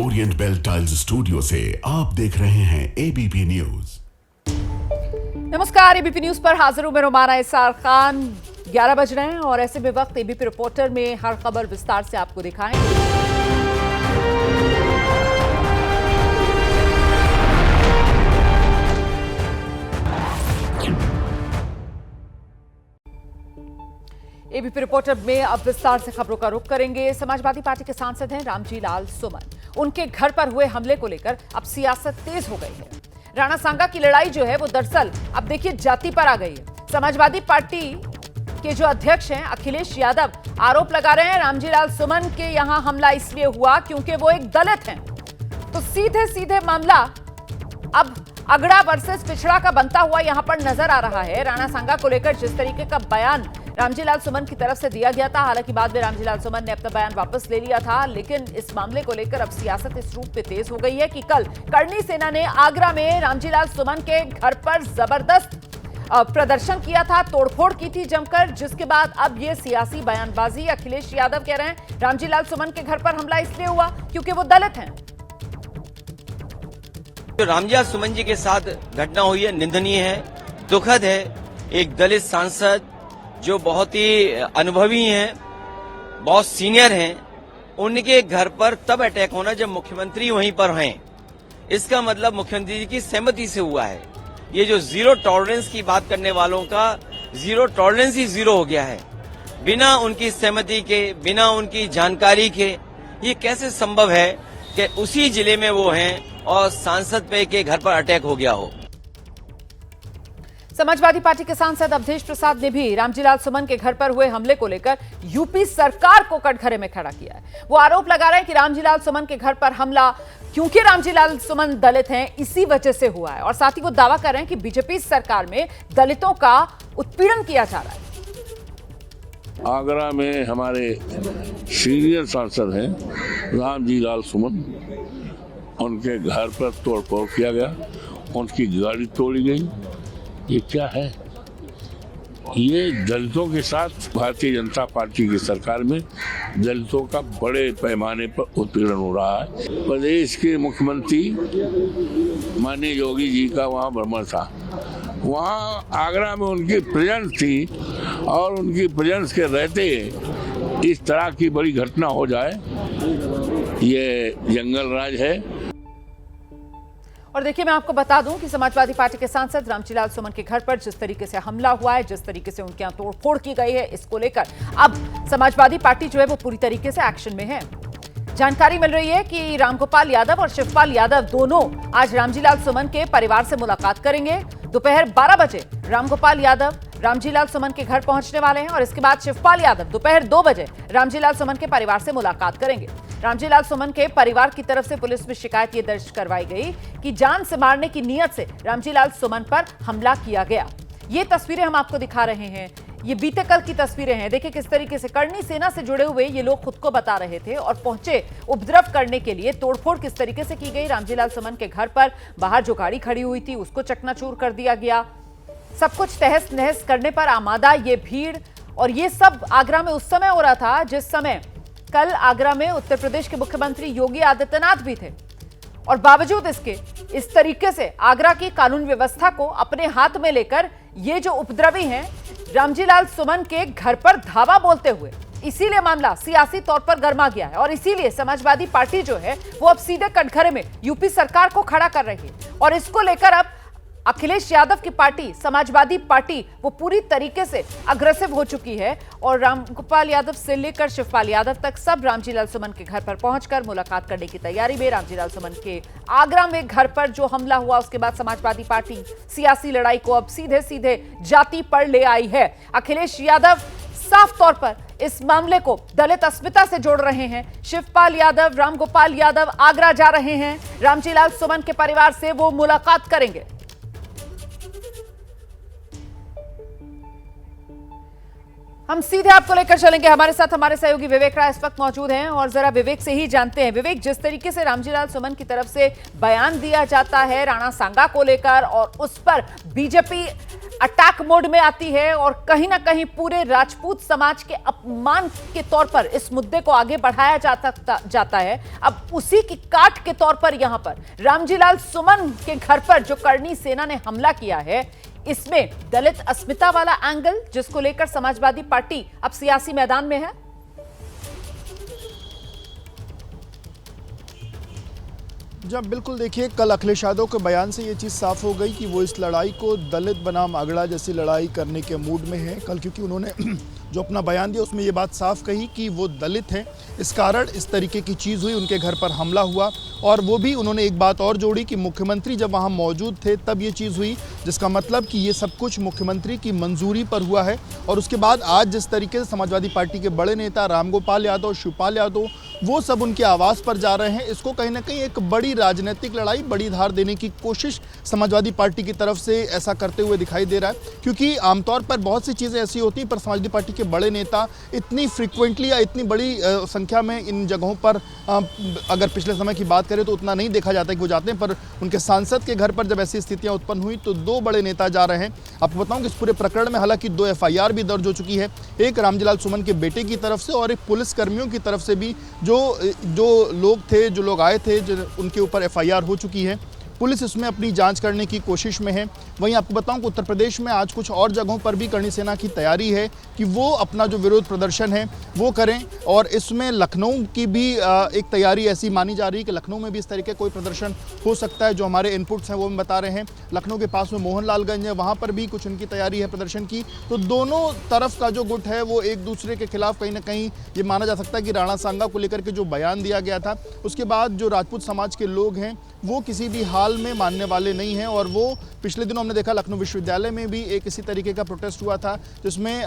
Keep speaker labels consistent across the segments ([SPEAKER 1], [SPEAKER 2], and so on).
[SPEAKER 1] Orient bell tiles studio से आप देख रहे हैं एबीपी न्यूज।
[SPEAKER 2] नमस्कार, एबीपी न्यूज पर हाजिर हूं मैं रोमाना इसार खान। 11 बज रहे हैं और ऐसे में वक्त एबीपी रिपोर्टर में हर खबर विस्तार से आपको दिखाएंगे। एबीपी रिपोर्टर में अब विस्तार से खबरों का रुख करेंगे। समाजवादी पार्टी के सांसद हैं रामजी लाल सुमन। उनके घर पर हुए हमले को लेकर अब सियासत तेज हो गई है। राणा सांगा की लड़ाई जो है वो दरअसल अब देखिए जाति पर आ गई है। समाजवादी पार्टी के जो अध्यक्ष हैं अखिलेश यादव आरोप लगा रहे हैं रामजी लाल सुमन के यहां हमला इसलिए हुआ क्योंकि वो एक दलित हैं। तो सीधे सीधे मामला अब अगड़ा वर्सेस पिछड़ा का बनता हुआ यहां पर नजर आ रहा है। राणा सांगा को लेकर जिस तरीके का बयान रामजी लाल सुमन की तरफ से दिया गया था, हालांकि बाद में रामजी लाल सुमन ने अपना बयान वापस ले लिया था, लेकिन इस मामले को लेकर अब सियासत इस रूप पे तेज हो गई है कि कल करणी सेना ने आगरा में रामजी लाल सुमन के घर पर जबरदस्त प्रदर्शन किया था, तोड़फोड़ की थी जमकर, जिसके बाद अब ये सियासी बयानबाजी। अखिलेश यादव कह रहे हैं रामजी लाल सुमन के घर पर हमला इसलिए हुआ क्योंकि वो दलित हैं।
[SPEAKER 3] जो रामजी लाल सुमन जी के साथ घटना हुई है निंदनीय है, दुखद है। एक दलित सांसद जो बहुत ही अनुभवी हैं, बहुत सीनियर हैं, उनके घर पर तब अटैक होना जब मुख्यमंत्री वहीं पर हैं। इसका मतलब मुख्यमंत्री जी की सहमति से हुआ है। ये जो जीरो टॉलरेंस की बात करने वालों का जीरो टॉलरेंस ही जीरो हो गया है। बिना उनकी सहमति के, बिना उनकी जानकारी के ये कैसे संभव है कि उसी जिले में वो हैं और सांसद पे के घर पर अटैक हो गया हो।
[SPEAKER 2] समाजवादी पार्टी के सांसद अवधेश प्रसाद ने भी रामजी लाल सुमन के घर पर हुए हमले को लेकर यूपी सरकार को कटघरे में खड़ा किया है। वो आरोप लगा रहे हैं कि रामजी लाल सुमन के घर पर हमला क्योंकि रामजी लाल सुमन दलित हैं इसी वजह से हुआ है, और साथ ही वो दावा कर रहे हैं कि बीजेपी सरकार में दलितों का उत्पीड़न किया जा रहा है।
[SPEAKER 4] आगरा में हमारे सीनियर सांसद हैं रामजी लाल सुमन, उनके घर पर तोड़फोड़ किया गया, उनकी गाड़ी तोड़ी गई। ये क्या है? ये दलितों के साथ भारतीय जनता पार्टी की सरकार में दलितों का बड़े पैमाने पर उत्पीड़न हो रहा है। प्रदेश के मुख्यमंत्री माननीय योगी जी का वहाँ भ्रमण था, वहाँ आगरा में उनकी प्रेजेंस थी, और उनकी प्रेजेंस के रहते इस तरह की बड़ी घटना हो जाए, ये जंगल राज है।
[SPEAKER 2] और देखिए, मैं आपको बता दूं कि समाजवादी पार्टी के सांसद रामजी लाल सुमन के घर पर जिस तरीके से हमला हुआ है, जिस तरीके से उनके यहां तोड़फोड़ की गई है, इसको लेकर अब समाजवादी पार्टी जो है वो पूरी तरीके से एक्शन में है। जानकारी मिल रही है कि रामगोपाल यादव और शिवपाल यादव दोनों आज रामजी लाल सुमन के परिवार से मुलाकात करेंगे। दोपहर 12 बजे रामगोपाल यादव रामजी लाल सुमन के घर पहुंचने वाले हैं और इसके बाद शिवपाल यादव दोपहर 2 बजे रामजी लाल सुमन के परिवार से मुलाकात करेंगे। रामजी लाल सुमन के परिवार की तरफ से पुलिस में शिकायत ये दर्ज करवाई गई कि जान से मारने की नीयत से रामजी लाल सुमन पर हमला किया गया। ये तस्वीरें हम आपको दिखा रहे हैं, ये बीते कल की तस्वीरें हैं। देखिए किस तरीके से करणी सेना से जुड़े हुए ये लोग खुद को बता रहे थे और पहुंचे उपद्रव करने के लिए। तोड़फोड़ किस तरीके से की गई, रामजी लाल सुमन के घर पर बाहर जो गाड़ी खड़ी हुई थी उसको चकनाचूर कर दिया गया। सब कुछ तहस नहस करने पर आमादा ये भीड़, और ये सब आगरा में उस समय हो रहा था जिस समय कल आगरा में उत्तर प्रदेश के मुख्यमंत्री योगी आदित्यनाथ भी थे, और बावजूद इसके इस तरीके से आगरा की कानून व्यवस्था को अपने हाथ में लेकर ये जो उपद्रवी हैं रामजी लाल सुमन के घर पर धावा बोलते हुए, इसीलिए मामला सियासी तौर पर गर्मा गया है। और इसीलिए समाजवादी पार्टी जो है वो अब सीधे कटघरे में यूपी सरकार को खड़ा कर रही है, और इसको लेकर अब अखिलेश यादव की पार्टी समाजवादी पार्टी वो पूरी तरीके से अग्रेसिव हो चुकी है, और रामगोपाल यादव से लेकर शिवपाल यादव तक सब रामजी लाल सुमन के घर पर पहुंचकर मुलाकात करने की तैयारी में। रामजी लाल सुमन के आगरा में घर पर जो हमला हुआ उसके बाद समाजवादी पार्टी सियासी लड़ाई को अब सीधे सीधे जाति पर ले आई है। अखिलेश यादव साफ तौर पर इस मामले को दलित अस्मिता से जोड़ रहे हैं। शिवपाल यादव, रामगोपाल यादव आगरा जा रहे हैं, रामजी लाल सुमन के परिवार से वो मुलाकात करेंगे। हम सीधे आपको लेकर चलेंगे। हमारे साथ हमारे सहयोगी विवेक राय इस वक्त मौजूद हैं और जरा विवेक से ही जानते हैं। विवेक, जिस तरीके से रामजीलाल सुमन की तरफ से बयान दिया जाता है राणा सांगा को लेकर और उस पर बीजेपी अटैक मोड में आती है और कहीं ना कहीं पूरे राजपूत समाज के अपमान के तौर पर इस मुद्दे को आगे बढ़ाया जाता है, अब उसी की काट के तौर पर यहां पर रामजीलाल सुमन के घर पर जो करणी सेना ने हमला किया है, इसमें दलित अस्मिता वाला एंगल जिसको लेकर समाजवादी पार्टी अब सियासी मैदान में है।
[SPEAKER 5] जब बिल्कुल देखिए, कल अखिलेश यादव के बयान से ये चीज़ साफ हो गई कि वो इस लड़ाई को दलित बनाम अगड़ा जैसी लड़ाई करने के मूड में है। कल क्योंकि उन्होंने जो अपना बयान दिया उसमें ये बात साफ कही कि वो दलित हैं, इस कारण इस तरीके की चीज़ हुई, उनके घर पर हमला हुआ। और वो भी उन्होंने एक बात और जोड़ी कि मुख्यमंत्री जब वहाँ मौजूद थे तब ये चीज़ हुई, जिसका मतलब कि ये सब कुछ मुख्यमंत्री की मंजूरी पर हुआ है। और उसके बाद आज जिस तरीके से समाजवादी पार्टी के बड़े नेता रामगोपाल यादव, शिवपाल यादव, वो सब उनके आवास पर जा रहे हैं, इसको कहीं ना कहीं एक बड़ी राजनीतिक लड़ाई, बड़ी धार देने की कोशिश समाजवादी पार्टी की तरफ से ऐसा करते हुए दिखाई दे रहा है। क्योंकि आमतौर पर बहुत सी चीज़ें ऐसी होती हैं, पर समाजवादी पार्टी के बड़े नेता इतनी फ्रिक्वेंटली या इतनी बड़ी संख्या में इन जगहों पर अगर पिछले समय की बात करें तो उतना नहीं देखा जाता कि वो जाते हैं। पर उनके सांसद के घर पर जब ऐसी स्थितियां उत्पन्न हुई तो दो बड़े नेता जा रहे हैं। आपको बताऊं कि इस पूरे प्रकरण में हालांकि 2 FIR भी दर्ज हो चुकी है, एक रामजीलाल सुमन के बेटे की तरफ से और एक पुलिस कर्मियों की तरफ से भी। जो लोग आए थे, उनके ऊपर FIR हो चुकी है। पुलिस इसमें अपनी जांच करने की कोशिश में है। वहीं आपको बताऊं कि उत्तर प्रदेश में आज कुछ और जगहों पर भी करणी सेना की तैयारी है कि वो अपना जो विरोध प्रदर्शन है वो करें। और इसमें लखनऊ की भी एक तैयारी ऐसी मानी जा रही है कि लखनऊ में भी इस तरीके कोई प्रदर्शन हो सकता है। जो हमारे इनपुट्स हैं वो हम बता रहे हैं। लखनऊ के पास में मोहनलालगंज है, वहाँ पर भी कुछ उनकी तैयारी है प्रदर्शन की। तो दोनों तरफ का जो गुट है वो एक दूसरे के खिलाफ कहीं ना कहीं ये माना जा सकता है कि राणा सांगा को लेकर के जो बयान दिया गया था, उसके बाद जो राजपूत समाज के लोग हैं वो किसी भी हाल में मानने वाले नहीं हैं। और वो पिछले दिनों हमने देखा लखनऊ विश्वविद्यालय में भी एक इसी तरीके का प्रोटेस्ट हुआ था, जिसमें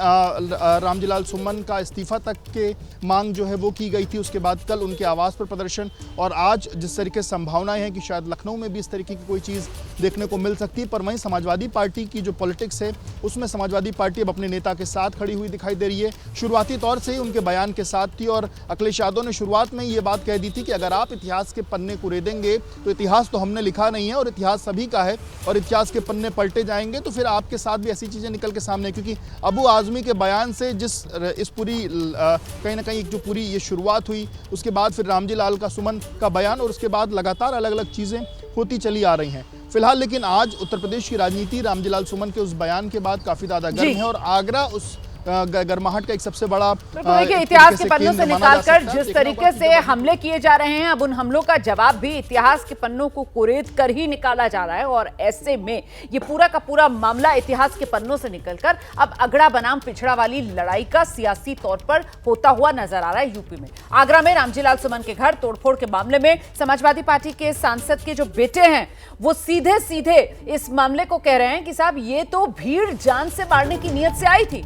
[SPEAKER 5] रामजीलाल सुमन का इस्तीफा तक के मांग जो है वो की गई थी। उसके बाद कल उनके आवास पर प्रदर्शन, और आज जिस तरीके से संभावनाएं हैं कि शायद लखनऊ में भी इस तरीके की कोई चीज़ देखने को मिल सकती है। पर वहीं समाजवादी पार्टी की जो पॉलिटिक्स है उसमें समाजवादी पार्टी अब अपने नेता के साथ खड़ी हुई दिखाई दे रही है। शुरुआती तौर से ही उनके बयान के साथ थी और अखिलेश यादव ने शुरुआत में ये बात कह दी थी कि अगर आप इतिहास के पन्ने कुरेदेंगे तो इतिहास तो हमने लिखा नहीं है और इतिहास सभी का है और इतिहास के पन्ने पलटे जाएंगे तो फिर आपके साथ भी ऐसी चीज़ें निकल के सामने। क्योंकि अबू आज़मी के बयान से इस पूरी कहीं ना कहीं जो पूरी ये शुरुआत हुई, उसके बाद फिर रामजीलाल का सुमन का बयान और उसके बाद लगातार अलग अलग चीज़ें होती चली आ रही हैं। फिलहाल लेकिन आज उत्तर प्रदेश की राजनीति रामजीलाल सुमन के उस बयान के बाद काफ़ी ज़्यादा गर्म है और आगरा उस गर्माहट का एक सबसे बड़ा
[SPEAKER 2] देखिए, इतिहास के पन्नों से निकालकर जिस तरीके से हमले किए जा रहे हैं, अब उन हमलों का जवाब भी इतिहास के पन्नों को कुरेद कर ही निकाला जा रहा है। और ऐसे में ये पूरा का पूरा मामला इतिहास के पन्नों से निकलकर अब अगड़ा बनाम पिछड़ा वाली लड़ाई का सियासी तौर पर होता हुआ नजर आ रहा है। यूपी में आगरा में रामजीलाल सुमन के घर तोड़फोड़ के मामले में समाजवादी पार्टी के सांसद के जो बेटे हैं वो सीधे सीधे इस मामले को कह रहे हैं कि साहब ये तो भीड़ जान से मारने की नीयत से आई थी।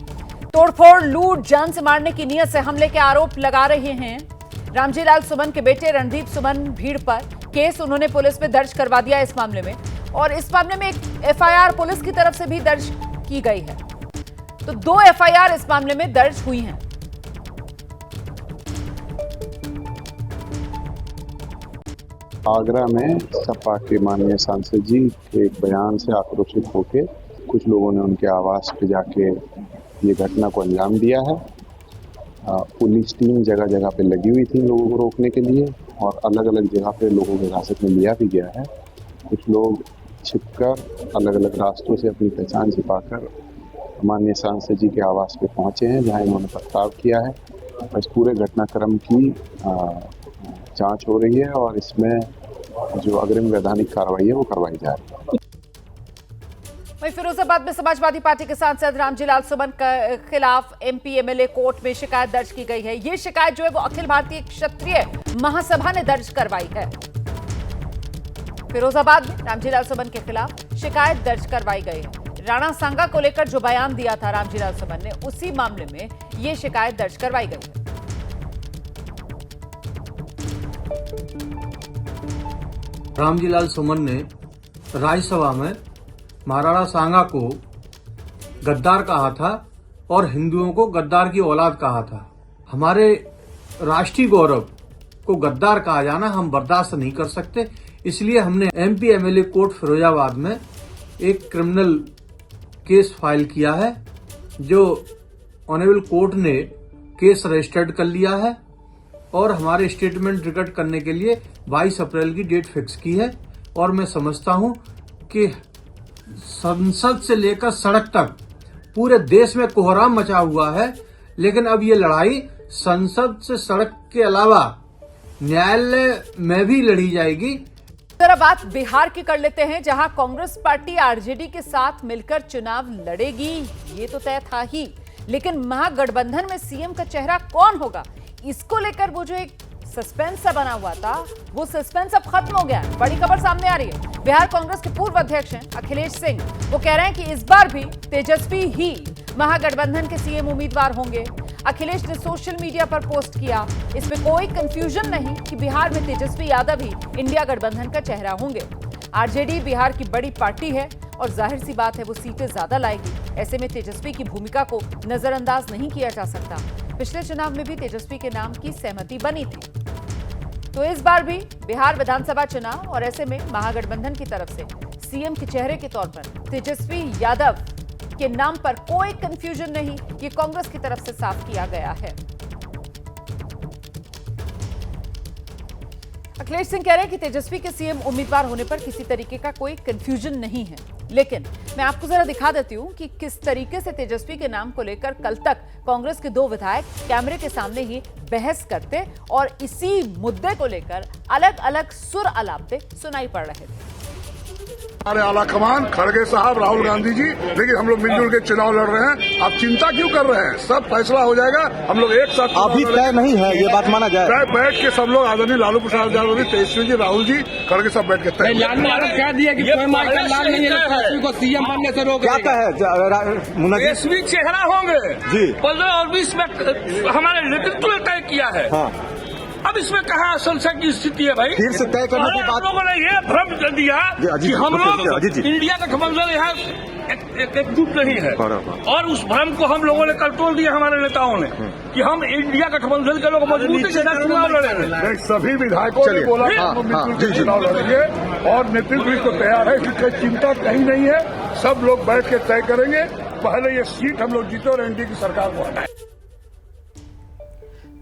[SPEAKER 2] तोड़फोड़, लूट, जान से मारने की नीयत से हमले के आरोप लगा रहे हैं रामजीलाल सुमन के बेटे रणदीप सुमन भीड़ पर। केस उन्होंने पुलिस में दर्ज करवा दिया इस मामले में और इस मामले में एक FIR पुलिस की तरफ से भी दर्ज की गई है। तो 2 FIR इस मामले में दर्ज हुई हैं।
[SPEAKER 6] आगरा में सपा के माननीय सांसद जी के एक बयान से आक्रोशित होकर कुछ लोगों ने उनके आवास पे जाके ये घटना को अंजाम दिया है। पुलिस टीम जगह जगह पे लगी हुई थी लोगों को रोकने के लिए और अलग अलग जगह पे लोगों को हिरासत में लिया भी गया है। कुछ लोग छिपकर अलग अलग रास्तों से अपनी पहचान छिपाकर माननीय सांसद जी के आवास पे पहुंचे हैं, जहां इन्होंने प्रस्ताव किया है। इस पूरे घटनाक्रम की जांच हो रही है और इसमें जो अग्रिम वैधानिक कार्रवाई है वो करवाई जा रही है।
[SPEAKER 2] वहीं फिरोजाबाद में समाजवादी पार्टी के सांसद रामजीलाल सुमन के खिलाफ MP MLA कोर्ट में शिकायत दर्ज की गई है। ये शिकायत जो है वो अखिल भारतीय क्षत्रिय महासभा ने दर्ज करवाई है। फिरोजाबाद में रामजीलाल सुमन के खिलाफ शिकायत दर्ज करवाई गई है। राणा सांगा को लेकर जो बयान दिया था रामजीलाल सुमन ने, उसी मामले में ये शिकायत दर्ज करवाई गई है।
[SPEAKER 7] रामजीलाल सुमन ने राज्यसभा में महाराणा सांगा को गद्दार कहा था और हिंदुओं को गद्दार की औलाद कहा था। हमारे राष्ट्रीय गौरव को गद्दार कहा जाना हम बर्दाश्त नहीं कर सकते। इसलिए हमने एमपी एमएलए कोर्ट फिरोजाबाद में एक क्रिमिनल केस फाइल किया है, जो ऑनरेबल कोर्ट ने केस रजिस्टर्ड कर लिया है और हमारे स्टेटमेंट रिकॉर्ड करने के लिए 22 अप्रैल की डेट फिक्स की है। और मैं समझता हूं कि संसद से लेकर सड़क तक पूरे देश में कोहराम मचा हुआ है, लेकिन अब ये लड़ाई संसद से सड़क के अलावा न्यायालय में भी लड़ी जाएगी।
[SPEAKER 2] जरा बात बिहार की कर लेते हैं, जहां कांग्रेस पार्टी आरजेडी के साथ मिलकर चुनाव लड़ेगी, ये तो तय था ही, लेकिन महागठबंधन में सीएम का चेहरा कौन होगा, इसको लेकर वो जो एक सस्पेंस सा बना हुआ था, वो सस्पेंस अब खत्म हो गया है। बड़ी खबर सामने आ रही है। बिहार कांग्रेस के पूर्व अध्यक्ष हैं अखिलेश सिंह, वो कह रहे हैं कि इस बार भी तेजस्वी ही महागठबंधन के सीएम उम्मीदवार होंगे। अखिलेश ने सोशल मीडिया पर पोस्ट किया, इसमें कोई कंफ्यूजन नहीं कि बिहार में तेजस्वी यादव ही इंडिया गठबंधन का चेहरा होंगे। आरजेडी बिहार की बड़ी पार्टी है और जाहिर सी बात है वो सीटें ज्यादा लाएगी। ऐसे में तेजस्वी की भूमिका को नजरअंदाज नहीं किया जा सकता। पिछले चुनाव में भी तेजस्वी के नाम की सहमति बनी थी, तो इस बार भी बिहार विधानसभा चुनाव और ऐसे में महागठबंधन की तरफ से सीएम के चेहरे के तौर पर तेजस्वी यादव के नाम पर कोई कंफ्यूजन नहीं, ये कांग्रेस की तरफ से साफ किया गया है। अखिलेश सिंह कह रहे हैं कि तेजस्वी के सीएम उम्मीदवार होने पर किसी तरीके का कोई कंफ्यूजन नहीं है, लेकिन मैं आपको जरा दिखा देती हूं कि किस तरीके से तेजस्वी के नाम को लेकर कल तक कांग्रेस के 2 विधायक कैमरे के सामने ही बहस करते और इसी मुद्दे को लेकर अलग अलग सुर अलापते सुनाई पड़ रहे थे।
[SPEAKER 8] हमारे आला कमान खड़गे साहब, राहुल गांधी जी, लेकिन हम लोग मिलजुल के चुनाव लड़ रहे हैं। आप चिंता क्यों कर रहे हैं? सब फैसला हो जाएगा, हम लोग एक साथ।
[SPEAKER 9] अभी तय नहीं है, ये बात माना जाए।
[SPEAKER 8] तय बैठ के सब लोग आदरणीय लालू प्रसाद यादव जी, तेजस्वी जी, राहुल जी, खड़गे सब बैठ के तय।
[SPEAKER 9] क्या दिया कि तेजस्वी को सीएम बनने से रोक, क्या है
[SPEAKER 10] तेजस्वी चेहरा होंगे
[SPEAKER 9] जी।
[SPEAKER 10] 15 और 20 में हमारे नेतृत्व ने तय किया है।
[SPEAKER 9] हाँ।
[SPEAKER 10] अब इसमें कहाँ संशय की स्थिति है भाई?
[SPEAKER 9] फिर से तय करने की बात।
[SPEAKER 10] लोगों ने ये भ्रम कर दिया कि हम लोग इंडिया गठबंधन यहाँ एकजुट नहीं है, और उस भ्रम को हम लोगों ने कल तोड़ दिया, हमारे नेताओं ने, कि हम इंडिया गठबंधन के लोग मजबूती से चुनाव लड़ेंगे।
[SPEAKER 8] सभी विधायकों ने बोला हम मिलजुल के चुनाव लड़ेंगे और नेतृत्व इसको तैयार है कि चिंता कहीं नहीं है, सब लोग बैठ के तय करेंगे। पहले ये सीट हम लोग जीते और एनडीए की सरकार को हटाए।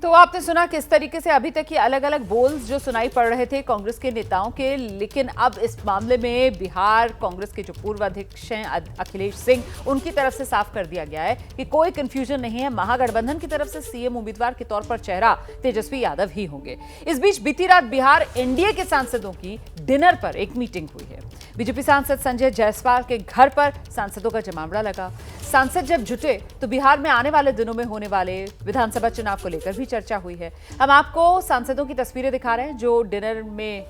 [SPEAKER 2] तो आपने सुना किस तरीके से अभी तक ये अलग अलग बोल्स जो सुनाई पड़ रहे थे कांग्रेस के नेताओं के, लेकिन अब इस मामले में बिहार कांग्रेस के जो पूर्व अध्यक्ष हैं अखिलेश सिंह, उनकी तरफ से साफ कर दिया गया है कि कोई कंफ्यूजन नहीं है, महागठबंधन की तरफ से सीएम उम्मीदवार के तौर पर चेहरा तेजस्वी यादव ही होंगे। इस बीच बीती रात बिहार एनडीए के सांसदों की डिनर पर एक मीटिंग हुई है। बीजेपी सांसद संजय जायसवाल के घर पर सांसदों का जमावड़ा लगा। सांसद जब जुटे तो बिहार में आने वाले दिनों में होने वाले विधानसभा चुनाव को लेकर भी चर्चा हुई है। हम आपको सांसदों की तस्वीरें दिखा रहे हैं जो डिनर में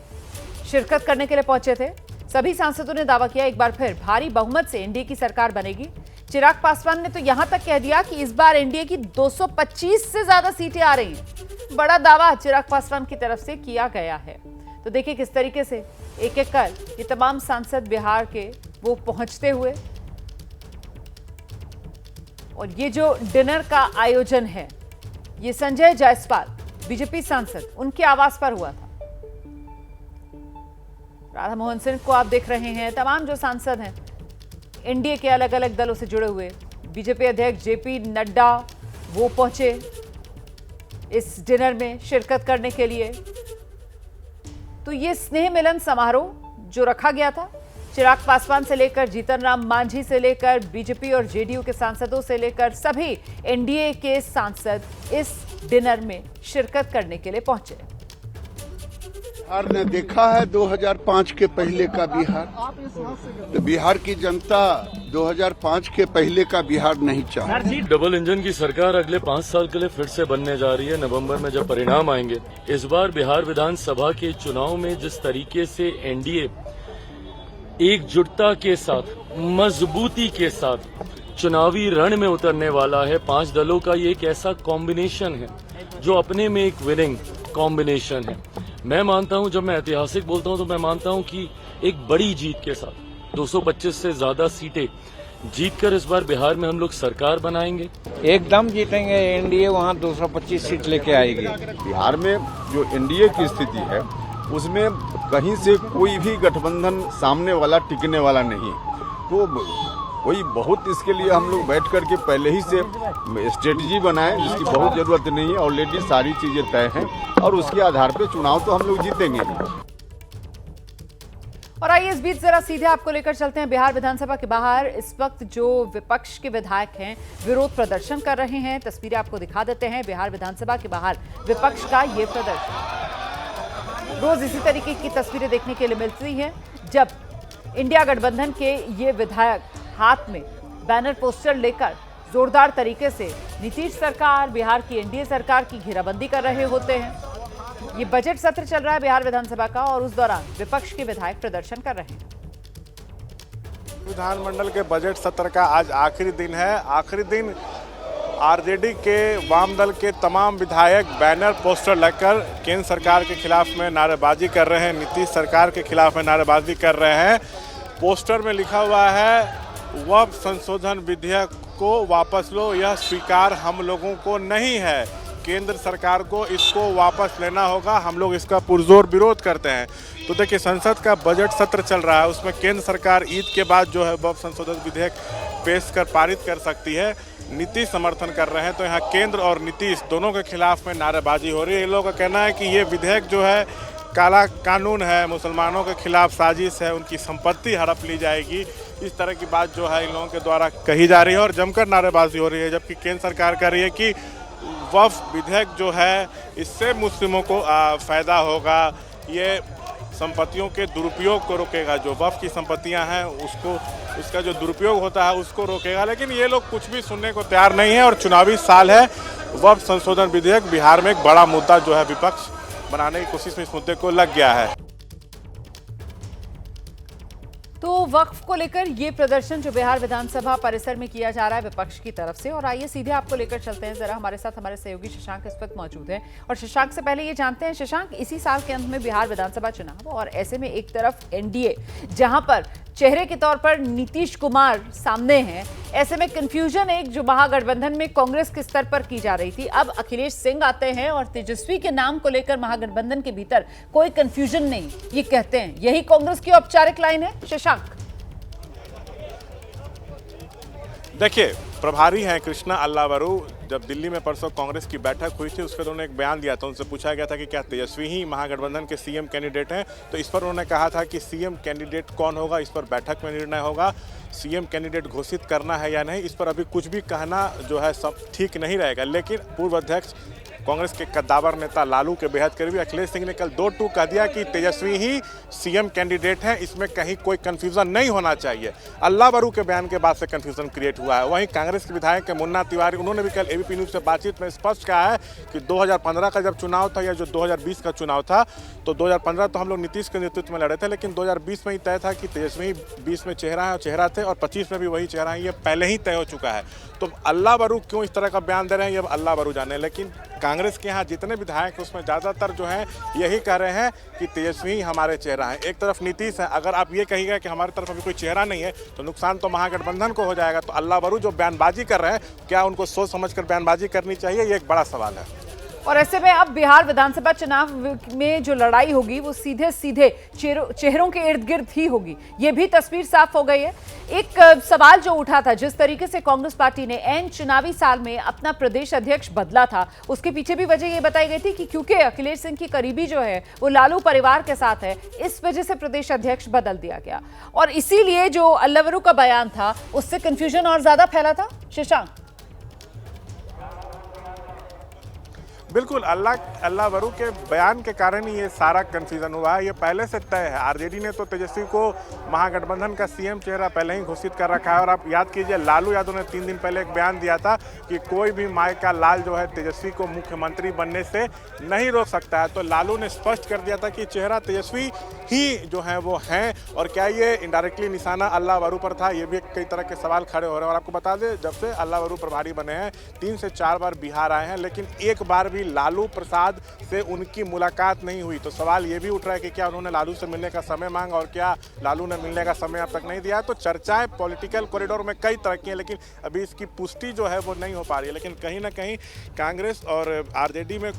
[SPEAKER 2] शिरकत करने के लिए पहुंचे थे। सभी सांसदों ने दावा किया एक बार फिर भारी बहुमत से एनडीए की सरकार बनेगी। चिराग पासवान ने तो यहां तक कह दिया कि इस बार एनडीए की 225 से ज्यादा सीटें आ रही हैं। बड़ा दावा चिराग पासवान की तरफ से किया गया है। तो देखिए किस तरीके से एक एक कर ये तमाम सांसद बिहार के वो पहुंचते हुए, और ये जो डिनर का आयोजन है ये संजय जायसवाल बीजेपी सांसद उनके आवास पर हुआ था। राधा मोहन सिंह को आप देख रहे हैं, तमाम जो सांसद हैं एनडीए के अलग अलग दलों से जुड़े हुए, बीजेपी अध्यक्ष जेपी नड्डा वो पहुंचे इस डिनर में शिरकत करने के लिए। तो ये स्नेह मिलन समारोह जो रखा गया था, चिराग पासवान से लेकर जीतन राम मांझी से लेकर बीजेपी और जेडीयू के सांसदों से लेकर सभी एनडीए के सांसद इस डिनर में शिरकत करने के लिए पहुंचे।
[SPEAKER 11] बिहार ने देखा है 2005 के पहले का बिहार, तो बिहार की जनता 2005 के पहले का बिहार नहीं चाहती।
[SPEAKER 12] डबल इंजन की सरकार अगले 5 साल के लिए फिर से बनने जा रही है। नवंबर में जब परिणाम आएंगे, इस बार बिहार विधानसभा के चुनाव में जिस तरीके से एनडीए एकजुटता के साथ, मजबूती के साथ चुनावी रण में उतरने वाला है, 5 दलों का ये एक ऐसा कॉम्बिनेशन है जो अपने में एक विनिंग कॉम्बिनेशन है। मैं मानता हूं, जब मैं ऐतिहासिक बोलता हूं तो मैं मानता हूं कि एक बड़ी जीत के साथ 225 से ज्यादा सीटें जीतकर इस बार बिहार में हम लोग सरकार बनाएंगे।
[SPEAKER 9] एकदम जीतेंगे, एनडीए वहाँ 225 सीट लेके आएगी।
[SPEAKER 13] बिहार में जो एनडीए की स्थिति है उसमें कहीं से कोई भी गठबंधन सामने वाला टिकने वाला नहीं, तो कोई बहुत इसके लिए हम लोग बैठ कर के पहले ही से स्ट्रेटजी बनाएं, जिसकी बहुत जरूरत नहीं है। ऑलरेडी सारी चीजें तय हैं और उसके आधार पे चुनाव तो हम लोग जीतेंगे।
[SPEAKER 2] और आइए इस बीच जरा सीधे आपको लेकर चलते हैं बिहार विधानसभा के बाहर। इस वक्त जो विपक्ष के विधायक हैं विरोध प्रदर्शन कर रहे हैं, तस्वीरें आपको दिखा देते हैं। बिहार विधानसभा के बाहर विपक्ष का ये प्रदर्शन रोज इसी तरीके की तस्वीरें देखने के लिए मिलती हैं, जब इंडिया गठबंधन के ये विधायक हाथ में बैनर पोस्टर लेकर जोरदार तरीके से नीतीश सरकार, बिहार की एनडीए सरकार की घेराबंदी कर रहे होते हैं। ये बजट सत्र चल रहा है बिहार विधानसभा का और उस दौरान विपक्ष के विधायक प्रदर्शन कर रहे हैं।
[SPEAKER 14] विधानमंडल के बजट सत्र का आज आखिरी दिन है। आखिरी दिन आरजेडी के वाम दल के तमाम विधायक बैनर पोस्टर लगकर केंद्र सरकार के खिलाफ में नारेबाजी कर रहे हैं, नीतीश सरकार के खिलाफ में नारेबाजी कर रहे हैं। पोस्टर में लिखा हुआ है वक्फ संशोधन विधेयक को वापस लो, यह स्वीकार हम लोगों को नहीं है, केंद्र सरकार को इसको वापस लेना होगा, हम लोग इसका पुरजोर विरोध करते हैं। तो देखिए, संसद का बजट सत्र चल रहा है, उसमें केंद्र सरकार ईद के बाद जो है वक्फ संशोधन विधेयक पेश कर पारित कर सकती है। नीतीश समर्थन कर रहे हैं, तो यहाँ केंद्र और नीतीश दोनों के खिलाफ में नारेबाजी हो रही है। इन लोगों का कहना है कि ये विधेयक जो है काला कानून है, मुसलमानों के खिलाफ साजिश है, उनकी संपत्ति हड़प ली जाएगी, इस तरह की बात जो है इन लोगों के द्वारा कही जा रही है और जमकर नारेबाजी हो रही है। जबकि केंद्र सरकार कह रही है कि वक्फ विधेयक जो है इससे मुस्लिमों को फ़ायदा होगा, ये संपत्तियों के दुरुपयोग को रोकेगा, जो वक्फ की संपत्तियां हैं उसका जो दुरुपयोग होता है उसको रोकेगा। लेकिन ये लोग कुछ भी सुनने को तैयार नहीं है और चुनावी साल है। वक्फ संशोधन विधेयक बिहार में एक बड़ा मुद्दा जो है विपक्ष बनाने की कोशिश में इस मुद्दे को लग गया है।
[SPEAKER 2] तो वक्फ को लेकर ये प्रदर्शन जो बिहार विधानसभा परिसर में किया जा रहा है विपक्ष की तरफ से। और आइए सीधे आपको लेकर चलते हैं जरा, हमारे साथ हमारे सहयोगी शशांक इस वक्त मौजूद हैं। और शशांक से पहले ये जानते हैं, शशांक, इसी साल के अंत में बिहार विधानसभा चुनाव और ऐसे में एक तरफ एनडीए जहां पर चेहरे के तौर पर नीतीश कुमार सामने हैं, ऐसे में कंफ्यूजन एक जो महागठबंधन में कांग्रेस के स्तर पर की जा रही थी, अब अखिलेश सिंह आते हैं और तेजस्वी के नाम को लेकर महागठबंधन के भीतर कोई कंफ्यूजन नहीं, ये कहते हैं। यही कांग्रेस की औपचारिक लाइन है शशांक?
[SPEAKER 14] देखिए, प्रभारी हैं कृष्णा अल्लावरू, जब दिल्ली में परसों कांग्रेस की बैठक हुई थी उसके उन्होंने एक बयान दिया था। उनसे पूछा गया था कि क्या तेजस्वी ही महागठबंधन के सीएम कैंडिडेट हैं, तो इस पर उन्होंने कहा था कि सीएम कैंडिडेट कौन होगा इस पर बैठक में निर्णय होगा, सीएम कैंडिडेट घोषित करना है या नहीं इस पर अभी कुछ भी कहना जो है सब ठीक नहीं रहेगा। लेकिन पूर्व अध्यक्ष कांग्रेस के कद्दावर नेता लालू के बेहद करीबी अखिलेश सिंह ने कल 2-2 कह दिया कि तेजस्वी ही सीएम कैंडिडेट हैं, इसमें कहीं कोई कंफ्यूजन नहीं होना चाहिए। अल्लावरू के बयान के बाद से कंफ्यूजन क्रिएट हुआ है। वहीं कांग्रेस के विधायक मुन्ना तिवारी, उन्होंने भी कल एबीपी न्यूज से बातचीत में स्पष्ट कहा है कि 2015 का जब चुनाव था या जो 2020 का चुनाव था, तो 2015 तो हम लोग नीतीश के नेतृत्व में लड़े थे, लेकिन 2020 में ही तय था कि तेजस्वी 20 में चेहरा थे और 25 में भी वही चेहरा है, ये पहले ही तय हो चुका है। तो अल्लावरू क्यों इस तरह का बयान दे रहे हैं ये अब अल्लावरू जाने। लेकिन कांग्रेस के यहाँ जितने विधायक हैं उसमें ज़्यादातर जो हैं यही कह रहे हैं कि तेजस्वी ही हमारे चेहरा है। एक तरफ नीतीश है, अगर आप ये कहिएगा कि हमारी तरफ अभी कोई चेहरा नहीं है तो नुकसान तो महागठबंधन को हो जाएगा। तो अल्लावरू जो बयानबाजी कर रहे हैं, क्या उनको सोच समझकर बयानबाजी करनी चाहिए, ये एक बड़ा सवाल है।
[SPEAKER 2] और ऐसे में अब बिहार विधानसभा चुनाव में जो लड़ाई होगी वो सीधे सीधे चेहरों के इर्द गिर्द ही होगी, ये भी तस्वीर साफ हो गई है। एक सवाल जो उठा था, जिस तरीके से कांग्रेस पार्टी ने एन चुनावी साल में अपना प्रदेश अध्यक्ष बदला था, उसके पीछे भी वजह ये बताई गई थी कि क्योंकि अखिलेश सिंह की करीबी जो है वो लालू परिवार के साथ है, इस वजह से प्रदेश अध्यक्ष बदल दिया गया। और इसीलिए जो अल्लावरू का बयान था उससे कंफ्यूजन और ज्यादा फैला था शशांक।
[SPEAKER 14] बिल्कुल, अल्लावरू के बयान के कारण ही ये सारा कन्फ्यूजन हुआ है। ये पहले से तय है। आरजेडी ने तो तेजस्वी को महागठबंधन का सीएम चेहरा पहले ही घोषित कर रखा है। और आप याद कीजिए, लालू यादव ने 3 दिन पहले एक बयान दिया था कि कोई भी माय का लाल जो है तेजस्वी को मुख्यमंत्री बनने से नहीं रोक सकता है। तो लालू ने स्पष्ट कर दिया था कि चेहरा तेजस्वी ही जो है वो हैं। और क्या ये इनडायरेक्टली निशाना अल्लावरू पर था, ये भी कई तरह के सवाल खड़े हो रहे हैं। और आपको बता दें, जब से अल्लावरू प्रभारी बने हैं 3 से 4 बार बिहार आए हैं, लेकिन एक बार भी लालू प्रसाद से उनकी मुलाकात नहीं हुई। तो सवाल ये भी उठ रहा है कि क्या उन्होंने लालू से मिलने का समय मांगा और क्या लालू ने मिलने का समय अब तक नहीं दिया। तो चर्चाएं पॉलिटिकल कॉरिडोर में कई तरह की हैं, लेकिन अभी इसकी पुष्टि जो है वो नहीं हो पा रही है। लेकिन कहीं ना कहीं कांग्रेस और आरजेडी में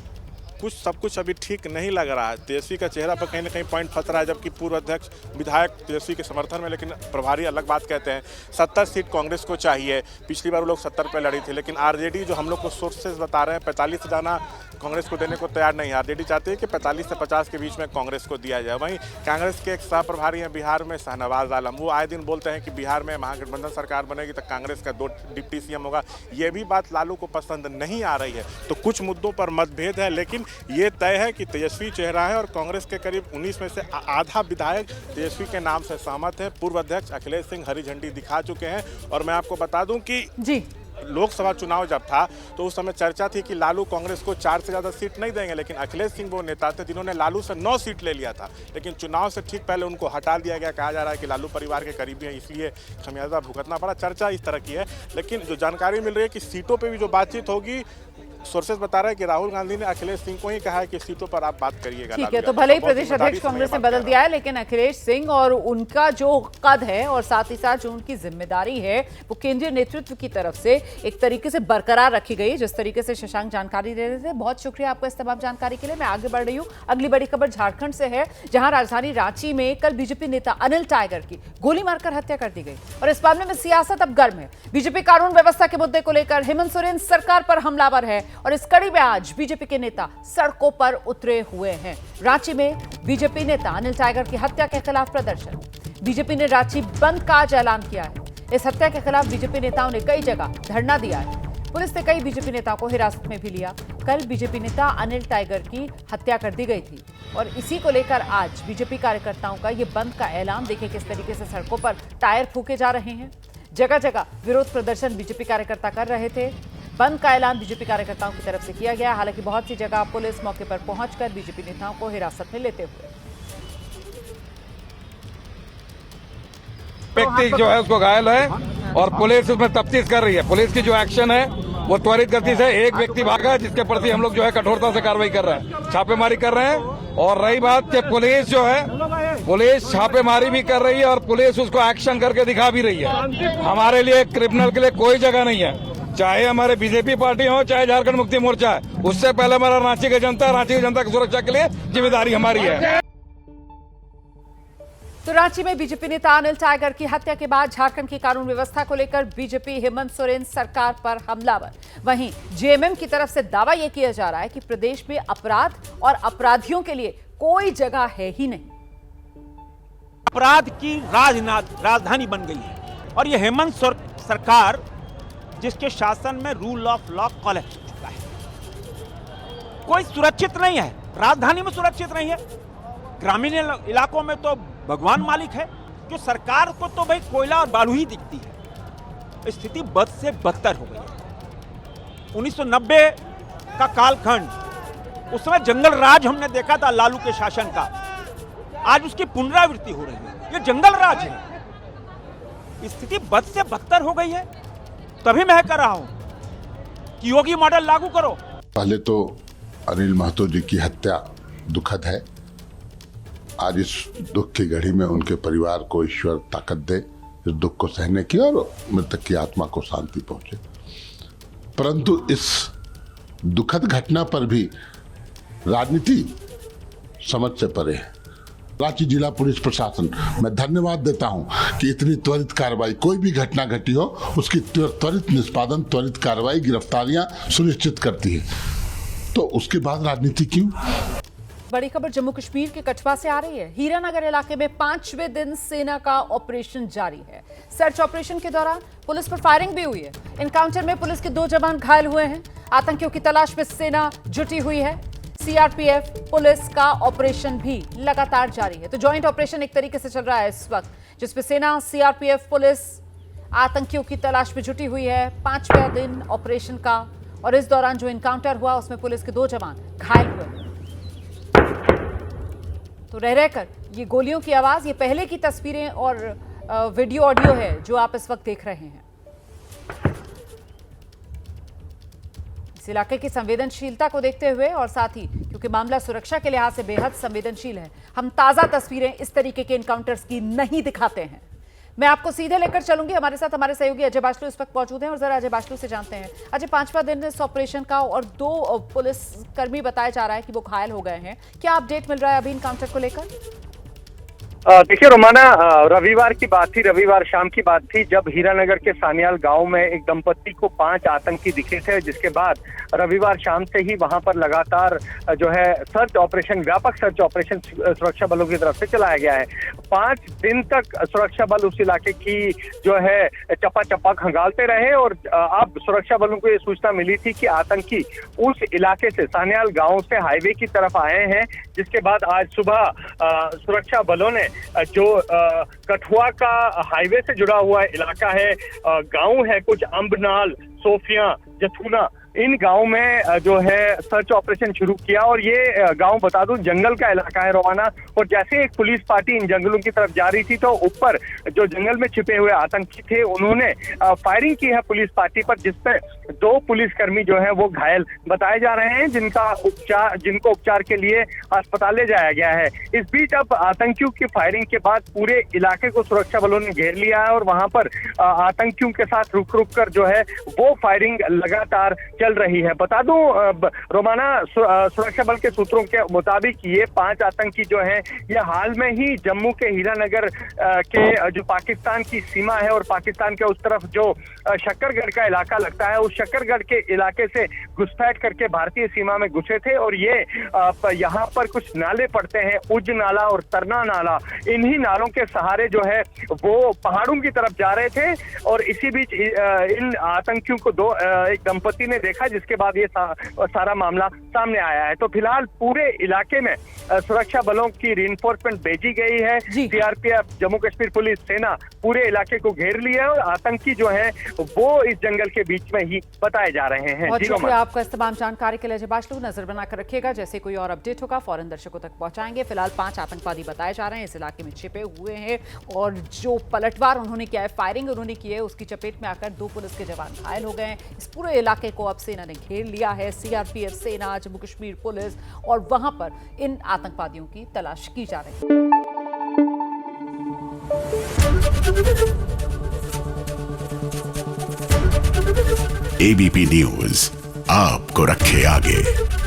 [SPEAKER 14] सब कुछ अभी ठीक नहीं लग रहा है। तेजस्वी का चेहरा पर कहीं ना कहीं पॉइंट फंस रहा है, जबकि पूर्व अध्यक्ष विधायक तेजस्वी के समर्थन में, लेकिन प्रभारी अलग बात कहते हैं। 70 सीट कांग्रेस को चाहिए, पिछली बार वो लोग 70 पे लड़ी थी, लेकिन आरजेडी जो हम लोग को सोर्सेज बता रहे हैं 45 से जाना कांग्रेस को देने को तैयार नहीं है। आरजेडी चाहती है कि 45 से 50 के बीच में कांग्रेस को दिया जाए। वहीं कांग्रेस के एक सह प्रभारी हैं बिहार में, शाहनवाज आलम, वो आए दिन बोलते हैं कि बिहार में महागठबंधन सरकार बनेगी तो कांग्रेस का 2 डिप्टी सीएम होगा। ये भी बात लालू को पसंद नहीं आ रही है। तो कुछ मुद्दों पर मतभेद है, लेकिन ये तय है कि तेजस्वी चेहरा है और कांग्रेस के करीब 19 में से आधा विधायक तेजस्वी के नाम से सहमत है। पूर्व अध्यक्ष अखिलेश सिंह हरी झंडी दिखा चुके हैं। और मैं आपको बता दूं कि
[SPEAKER 2] जी
[SPEAKER 14] लोकसभा चुनाव जब था तो उस समय चर्चा थी कि लालू कांग्रेस को 4 से ज़्यादा सीट नहीं देंगे, लेकिन अखिलेश सिंह वो नेता थे जिन्होंने लालू से 9 सीट ले लिया था। लेकिन चुनाव से ठीक पहले उनको हटा दिया गया। कहा जा रहा है कि लालू परिवार के करीबी हैं, इसलिए खमियाजा भुगतना पड़ा। चर्चा इस तरह की है, लेकिन जो जानकारी मिल रही है कि सीटों पर भी जो बातचीत होगी, सोर्सेज बता रहे हैं कि राहुल गांधी ने अखिलेश सिंह को ही कहा है कि सीटों पर आप बात करिएगा।
[SPEAKER 2] ठीक है, तो भले ही प्रदेश अध्यक्ष कांग्रेस ने बदल दिया है, लेकिन अखिलेश सिंह और उनका जो कद है और साथ ही साथ जो उनकी जिम्मेदारी है वो केंद्रीय नेतृत्व की तरफ से एक तरीके से बरकरार रखी गई। जिस तरीके से शशांक जानकारी दे रहे थे, बहुत शुक्रिया आपका इस तमाम जानकारी के लिए। मैं आगे बढ़ रही हूँ। अगली बड़ी खबर झारखंड से है, जहां राजधानी रांची में कल बीजेपी नेता अनिल टाइगर की गोली मारकर हत्या कर दी गई और इस मामले में सियासत अब गर्म है। बीजेपी कानून व्यवस्था के मुद्दे को लेकर हेमंत सोरेन सरकार पर हमलावर है और इस कड़ी में आज बीजेपी के नेता सड़कों पर उतरे हुए हैं। रांची में बीजेपी नेता अनिल टाइगर की हत्या के खिलाफ प्रदर्शन। बीजेपी ने रांची बंद का आज ऐलान किया है। इस हत्या के खिलाफ बीजेपी नेताओं ने कई जगह धरना दिया है। पुलिस ने कई बीजेपी नेताओं को हिरासत में भी लिया। कल बीजेपी नेता अनिल टाइगर की हत्या कर दी गई थी और इसी को लेकर आज बीजेपी कार्यकर्ताओं का ये बंद का ऐलान। देखिए किस तरीके से सड़कों पर टायर फूके जा रहे हैं। जगह जगह विरोध प्रदर्शन बीजेपी कार्यकर्ता कर रहे थे। बंद का ऐलान बीजेपी कार्यकर्ताओं की तरफ से किया गया। हालांकि बहुत सी जगह पुलिस मौके पर पहुंचकर बीजेपी नेताओं को हिरासत में लेते हुए
[SPEAKER 9] व्यक्ति जो है उसको घायल है और पुलिस उसमें तफ्तीश कर रही है। पुलिस की जो एक्शन है वो त्वरित गति से, एक व्यक्ति भागा है जिसके प्रति हम लोग जो है कठोरता से कार्रवाई कर रहे हैं, छापेमारी कर रहे हैं। और रही बात कि पुलिस जो है, पुलिस छापेमारी भी कर रही है और पुलिस उसको एक्शन करके दिखा भी रही है। हमारे लिए क्रिमिनल के लिए कोई जगह नहीं है, चाहे हमारे बीजेपी पार्टी हो चाहे झारखंड मुक्ति मोर्चा है। उससे पहले हमारा रांची की जनता की सुरक्षा के लिए जिम्मेदारी हमारी है।
[SPEAKER 2] तो रांची में बीजेपी नेता अनिल टाइगर की हत्या के बाद झारखंड की कानून व्यवस्था को लेकर बीजेपी हेमंत सोरेन सरकार पर हमलावर। वहीं जेएमएम की तरफ से दावा यह किया जा रहा है कि प्रदेश में अपराध और अपराधियों के लिए कोई जगह है ही नहीं।
[SPEAKER 15] अपराध की राजधानी बन गई है और यह हेमंत सरकार जिसके शासन में रूल ऑफ लॉ कॉलेप्स हो चुका है। कोई सुरक्षित नहीं है, राजधानी में सुरक्षित नहीं है। ग्रामीण इलाकों में तो भगवान मालिक है, जो सरकार को तो भाई कोयला और बालू ही दिखती है। स्थिति बद से बदतर हो गई है। 1990 का कालखंड, उस समय जंगल राज हमने देखा था लालू के शासन का, आज उसकी पुनरावृत्ति हो रही है। ये जंगल राज है। स्थिति बद से बदतर हो गई है। तभी मैं कह रहा हूं कि योगी मॉडल लागू करो।
[SPEAKER 6] पहले तो अनिल महतो जी की हत्या दुखद है। आज इस दुख की घड़ी में उनके परिवार को ईश्वर ताकत दे इस दुख को सहने की और मृतक की आत्मा को शांति पहुंचे। परंतु इस दुखद घटना पर भी राजनीति समझ से परे है। रांची जिला पुलिस प्रशासन मैं धन्यवाद देता हूं कि इतनी त्वरित कार्रवाई, कोई भी घटना घटी हो उसकी त्वरित निष्पादन, त्वरित कार्रवाई, गिरफ्तारियां सुनिश्चित करती है। तो उसके बाद राजनीति क्यों?
[SPEAKER 2] बड़ी खबर जम्मू कश्मीर के कठुआ से आ रही है। हीरानगर इलाके में 5वें दिन सेना का ऑपरेशन जारी है। सर्च ऑपरेशन के दौरान पुलिस पर फायरिंग भी हुई है। एनकाउंटर में पुलिस के 2 जवान घायल हुए हैं। आतंकियों की तलाश में सेना जुटी हुई है। सीआरपीएफ पुलिस का ऑपरेशन भी लगातार जारी है। तो जॉइंट ऑपरेशन एक तरीके से चल रहा है इस वक्त, जिसमें सेना, सीआरपीएफ, पुलिस आतंकियों की तलाश में जुटी हुई है। 5वां दिन ऑपरेशन का और इस दौरान जो एनकाउंटर हुआ उसमें पुलिस के 2 जवान घायल हुए। तो रह रहकर ये गोलियों की आवाज, ये पहले की तस्वीरें और वीडियो ऑडियो है जो आप इस वक्त देख रहे हैं। इस इलाके की संवेदनशीलता को देखते हुए और साथ ही क्योंकि मामला सुरक्षा के लिहाज से बेहद संवेदनशील है, हम ताजा तस्वीरें इस तरीके के एनकाउंटर्स की नहीं दिखाते हैं। मैं आपको सीधे लेकर चलूंगी। हमारे साथ हमारे सहयोगी अजय बाचलू इस वक्त मौजूद हैं और जरा अजय बाचलू से जानते हैं। अजय, 5वां दिन इस ऑपरेशन का और 2 पुलिसकर्मी बताया जा रहा है कि वो घायल हो गए हैं। क्या अपडेट मिल रहा है अभी इनकाउंटर को लेकर?
[SPEAKER 16] देखिए रोमाना, रविवार की बात थी, रविवार शाम की बात थी जब हीरानगर के सानियाल गांव में एक दंपत्ति को 5 आतंकी दिखे थे, जिसके बाद रविवार शाम से ही वहां पर लगातार जो है सर्च ऑपरेशन, व्यापक सर्च ऑपरेशन सुरक्षा बलों की तरफ से चलाया गया है। 5 दिन तक सुरक्षा बल उस इलाके की जो है चपा चपा खंगालते रहे और अब सुरक्षा बलों को ये सूचना मिली थी कि आतंकी उस इलाके से, सानियाल गांव से हाईवे की तरफ आए हैं, जिसके बाद आज सुबह सुरक्षा बलों ने जो कठुआ का हाईवे से जुड़ा हुआ इलाका है, गांव है कुछ अंबनाल, सोफिया, जथुना, इन गांव में जो है सर्च ऑपरेशन शुरू किया। और ये गांव बता दूं जंगल का इलाका है रोमाना, और जैसे एक पुलिस पार्टी इन जंगलों की तरफ जा रही थी तो ऊपर जो जंगल में छिपे हुए आतंकी थे उन्होंने फायरिंग की है पुलिस पार्टी पर, जिससे 2 पुलिसकर्मी जो है वो घायल बताए जा रहे हैं, जिनको उपचार के लिए अस्पताल ले जाया गया है। इस बीच अब आतंकियों की फायरिंग के बाद पूरे इलाके को सुरक्षा बलों ने घेर लिया है और वहां पर आतंकियों के साथ रुक कर जो है वो फायरिंग लगातार चल रही है। बता दूं रोमाना, सुरक्षा बल के सूत्रों के मुताबिक ये 5 आतंकी जो हैं ये हाल में ही जम्मू के हीरानगर के जो पाकिस्तान की सीमा है और पाकिस्तान के उस तरफ जो शक्करगढ़ का इलाका लगता है, उस शक्करगढ़ के इलाके से घुसपैठ करके भारतीय सीमा में घुसे थे। और ये यहाँ पर कुछ नाले पड़ते हैं, उज नाला और तरना नाला, इन्हीं नालों के सहारे जो है वो पहाड़ों की तरफ जा रहे थे। और इसी बीच इन आतंकियों को एक दंपति ने देखा, जिसके बाद ये सारा मामला सामने आया है। तो फिलहाल पूरे इलाके में सुरक्षा बलों की रीइंफोर्समेंट भेजी गई है। सीआरपीएफ, जम्मू कश्मीर पुलिस, सेना पूरे इलाके को घेर लिया है और आतंकी जो है वो इस जंगल के बीच में ही बताए जा रहे हैं।
[SPEAKER 2] बहुत शुक्रिया आपका इस तमाम जानकारी के लिए अजय बाचलू। नजर बनाकर रखिएगा, जैसे कोई और अपडेट होगा फौरन दर्शकों तक पहुंचाएंगे। फिलहाल 5 आतंकवादी बताए जा रहे हैं इस इलाके में छिपे हुए हैं और जो पलटवार उन्होंने किया है, फायरिंग उन्होंने की है, उसकी चपेट में आकर 2 पुलिस के जवान घायल हो गए हैं। इस पूरे इलाके को अब सेना ने घेर लिया है। सीआरपीएफ, सेना, जम्मू कश्मीर पुलिस, और वहां पर इन आतंकवादियों की तलाश की जा रही है।
[SPEAKER 1] एबीपी न्यूज आपको रखे आगे।